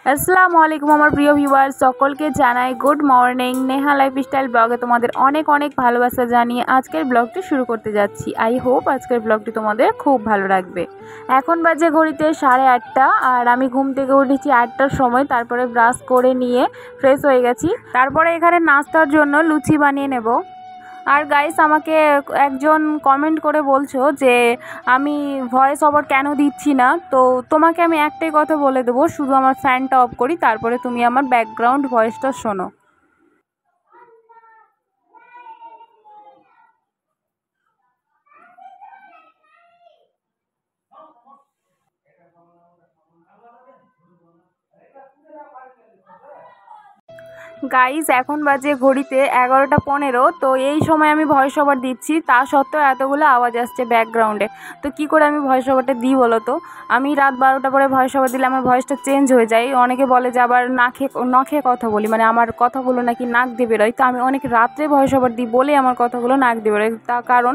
আসসালামু আলাইকুম আমার প্রিয় ভিউয়ার্স সকলকে জানাই গুড মর্নিং। নেহা লাইফস্টাইল ব্লগে তোমাদের অনেক অনেক ভালোবাসা জানিয়ে আজকের ব্লগটি শুরু করতে যাচ্ছি। আই হোপ আজকের ব্লগটি তোমাদের খুব ভালো লাগবে। এখন বাজে ঘড়িতে 8:30 আর আমি ঘুম থেকে উঠেছি 8টার সময়। তারপরে ব্রাশ করে নিয়ে ফ্রেশ হয়ে গেছি। তারপরে এখানে নাস্তার জন্য লুচি বানিয়ে নেব। আর গাইস, আমাকে একজন কমেন্ট করে বলছো যে আমি ভয়েস ওভার কেন দিচ্ছি না। তো তোমাকে আমি একটাই কথা বলে দেবো, শুধু আমার ফ্যানটা অফ করি, তারপরে তুমি আমার ব্যাকগ্রাউন্ড ভয়েসটা শোনো। গাইজ, এখন বাজে ঘড়িতে 11টা 15। তো এই সময় আমি ভয়েস ওভার দিচ্ছি, তা সত্ত্বেও এতগুলো আওয়াজ আসছে ব্যাকগ্রাউন্ডে। তো কি করে আমি ভয়েস ওভারটা দিই বলো তো? আমি রাত 12টা পরে ভয়েস ওভার দিলে আমার ভয়েসটা চেঞ্জ হয়ে যায়। অনেকে বলে যে আবার নখে কথা বলি, মানে আমার কথাগুলো নাকি নাক দিয়ে বেরোয়। তো আমি অনেক রাত্রে ভয়েস ওভার দিই বলে আমার কথাগুলো নাক দিয়ে বেরোয়। তার কারণ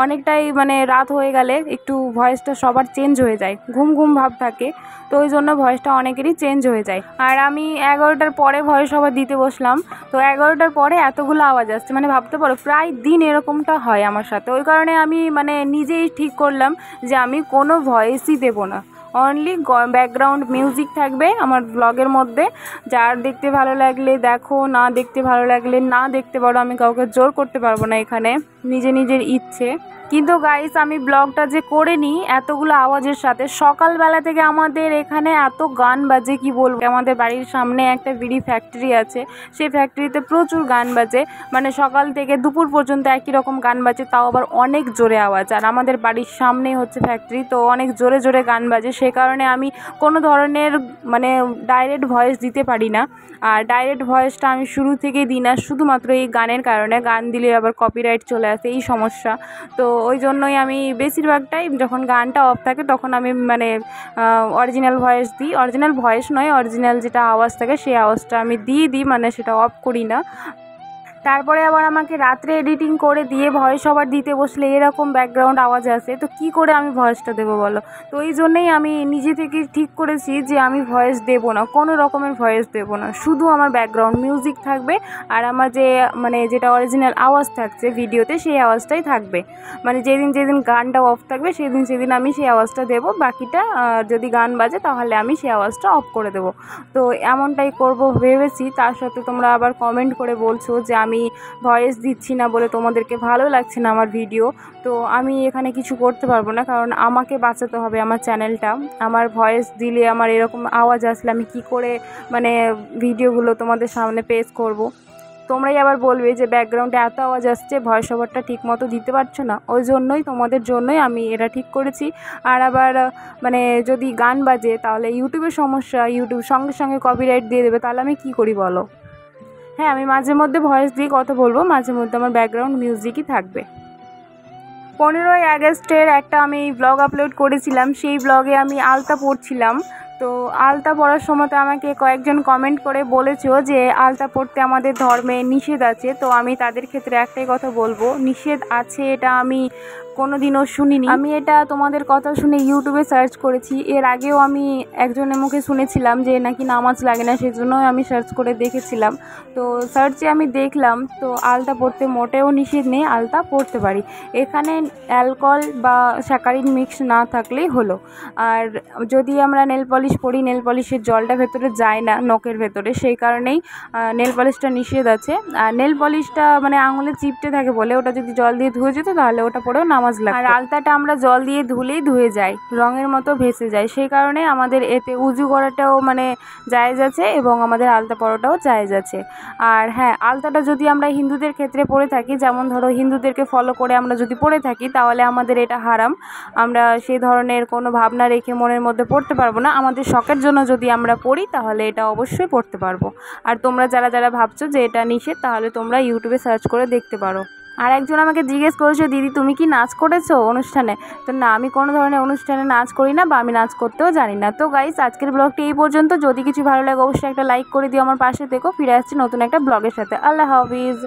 অনেকটাই মানে রাত হয়ে গেলে একটু ভয়েসটা সবার চেঞ্জ হয়ে যায়, ঘুম ঘুম ভাব থাকে। তো ওই জন্য ভয়েসটা অনেকেরই চেঞ্জ হয়ে যায়। আর আমি 11টার পরে ভয়েস ওভার দিতে বসলাম। তো 11টার পরে এতগুলো আওয়াজ আসছে, মানে ভাবতে পারো প্রায় দিন এরকমটা হয় আমার সাথে। ওই কারণে আমি মানে নিজেই ঠিক করলাম যে আমি কোনো ভয়েসই দেবো না, অনলি ব্যাকগ্রাউন্ড মিউজিক থাকবে আমার ব্লগের মধ্যে। যার দেখতে ভালো লাগলে দেখো, না দেখতে ভালো লাগলে না দেখতে পারো, আমি কাউকে জোর করতে পারবো না এখানে, নিজের ইচ্ছে। কিন্তু গাইস, আমি ব্লগটা যে করে নিই এতগুলো আওয়াজের সাথে, সকালবেলা থেকে আমাদের এখানে এত গান বাজে কি বলবো। আমাদের বাড়ির সামনে একটা বিড়ি ফ্যাক্টরি আছে, সেই ফ্যাক্টরিতে প্রচুর গান বাজে, মানে সকাল থেকে দুপুর পর্যন্ত একই রকম গান বাজে, তাও আবার অনেক জোরে আওয়াজ। আর আমাদের বাড়ির সামনেই হচ্ছে ফ্যাক্টরি, তো অনেক জোরে জোরে গান বাজে। সে কারণে আমি কোনো ধরনের মানে ডাইরেক্ট ভয়েস দিতে পারি না। আর ডাইরেক্ট ভয়েসটা আমি শুরু থেকেই দিই না, শুধুমাত্র এই গানের কারণে। গান দিলে আবার কপিরাইট চলে আসে, এই সমস্যা। তো ওই জন্যই আমি বেশিরভাগটাই যখন গানটা অফ থাকে তখন আমি মানে অরিজিনাল ভয়েস দিই। অরিজিনাল ভয়েস নয়, অরিজিনাল যেটা আওয়াজ থাকে সেই আওয়াজটা আমি দিয়ে দিই, মানে সেটা অফ করি না। তারপরে আবার আমাকে রাত্রে এডিটিং করে দিয়ে ভয়েস ওভার দিতে বসলে এরকম ব্যাকগ্রাউন্ড আওয়াজ আসে, তো কি করে আমি ভয়েসটা দেবো বলো? তো এই জন্যেই আমি নিজে থেকে ঠিক করেছি যে আমি ভয়েস দেবো না, কোনো রকমের ভয়েস দেবো না, শুধু আমার ব্যাকগ্রাউন্ড মিউজিক থাকবে। আর আমার যে মানে যেটা অরিজিনাল আওয়াজ থাকছে ভিডিওতে সেই আওয়াজটাই থাকবে। মানে যেদিন যেদিন গানটা অফ থাকবে সেদিন আমি সেই আওয়াজটা দেবো, বাকিটা যদি গান বাজে তাহলে আমি সেই আওয়াজটা অফ করে দেবো। তো এমনটাই করব ভেবেছি। তার সাথে তোমরা আবার কমেন্ট করে বলছো যে আমি ভয়েস দিচ্ছি না বলে তোমাদেরকে ভালো লাগছে না আমার ভিডিও। তো আমি এখানে কিছু করতে পারবো না, কারণ আমাকে বাঁচাতে হবে আমার চ্যানেলটা। আমার ভয়েস দিলে, আমার এরকম আওয়াজ আসলে আমি কি করে মানে ভিডিওগুলো তোমাদের সামনে পেশ করব। তোমরাই আবার বলবে যে ব্যাকগ্রাউন্ডে এত আওয়াজ আসছে, ভয়েস ওভারটা ঠিক মতো দিতে পারছো না। ওই জন্যই, তোমাদের জন্যই আমি এটা ঠিক করেছি। আর আবার মানে যদি গান বাজে তাহলে ইউটিউবের সমস্যা, ইউটিউব সঙ্গে সঙ্গে কপিরাইট দিয়ে দেবে, তাহলে আমি কি করি বলো? হ্যাঁ, আমি মাঝে মধ্যে ভয়েস দিয়ে কথা বলবো, মাঝে মধ্যে আমার ব্যাকগ্রাউন্ড মিউজিকই থাকবে। 15ই আগস্টের একটা আমি ব্লগ আপলোড করেছিলাম, সেই ব্লগে আমি আলতা পরছিলাম। তো আলতা পরার সময় তো আমাকে কয়েকজন কমেন্ট করে বলেছো যে আলতা পরতে আমাদের ধর্মে নিষেধ আছে। তো আমি তাদের ক্ষেত্রে একটাই কথা বলবো, নিষেধ আছে এটা আমি কোনোদিনও শুনিনি। আমি এটা তোমাদের কথা শুনে ইউটিউবে সার্চ করেছি। এর আগেও আমি একজনের মুখে শুনেছিলাম যে নাকি নামাজ লাগে না, সেজন্য আমি সার্চ করে দেখেছিলাম। তো সার্চে আমি দেখলাম তো আলতা পরতে মোটেও নিষেধ নেই, আলতা পরতে পারি। এখানে অ্যালকোহল বা স্যাকারিন মিক্স না থাকলেই হলো। আর যদি আমরা নেল পলিশ পরি, নেল পলিশের জলটা ভেতরে যায় না নখের ভেতরে, সেই কারণেই নেল পলিশটা নিষেধ আছে। আর নেল পলিশটা মানে আঙুলে চিপটে থাকে বলে, ওটা যদি জল দিয়ে ধুয়ে যেত তাহলে ওটা পরেও নামাজ লাগে। আর আলতাটা আমরা জল দিয়ে ধুলেই ধুয়ে যায়, রঙের মতো ভেসে যায়। সেই কারণে আমাদের এতে উজু করাটাও মানে জায়েজ আছে এবং আমাদের আলতা পরাটাও জায়েজ আছে। আর হ্যাঁ, আলতাটা যদি আমরা হিন্দুদের ক্ষেত্রে পরে থাকি, যেমন ধরো হিন্দুদেরকে ফলো করে আমরা যদি পরে থাকি, তাহলে আমাদের এটা হারাম। আমরা সেই ধরনের কোনো ভাবনা রেখে মনের মধ্যে পড়তে পারবো না। আমাদের শখের জন্য যদি আমরা পড়ি তাহলে এটা অবশ্যই পড়তে পারবো। আর তোমরা যারা যারা ভাবছো যে এটা নিষেধ, তাহলে তোমরা ইউটিউবে সার্চ করে দেখতে পারো। আর একজন আমাকে জিজ্ঞেস করেছে, দিদি তুমি কি নাচ করেছো অনুষ্ঠানে? তো না, আমি কোনো ধরনের অনুষ্ঠানে নাচ করি না, বা আমি নাচ করতেও জানি না। তো গাইস, আজকের ব্লগটি এই পর্যন্ত। যদি কিছু ভালো লাগে অবশ্যই একটা লাইক করে দিও, আমার পাশে থেকো। ফিরে আসছি নতুন একটা ব্লগের সাথে। আল্লাহ হাফিজ।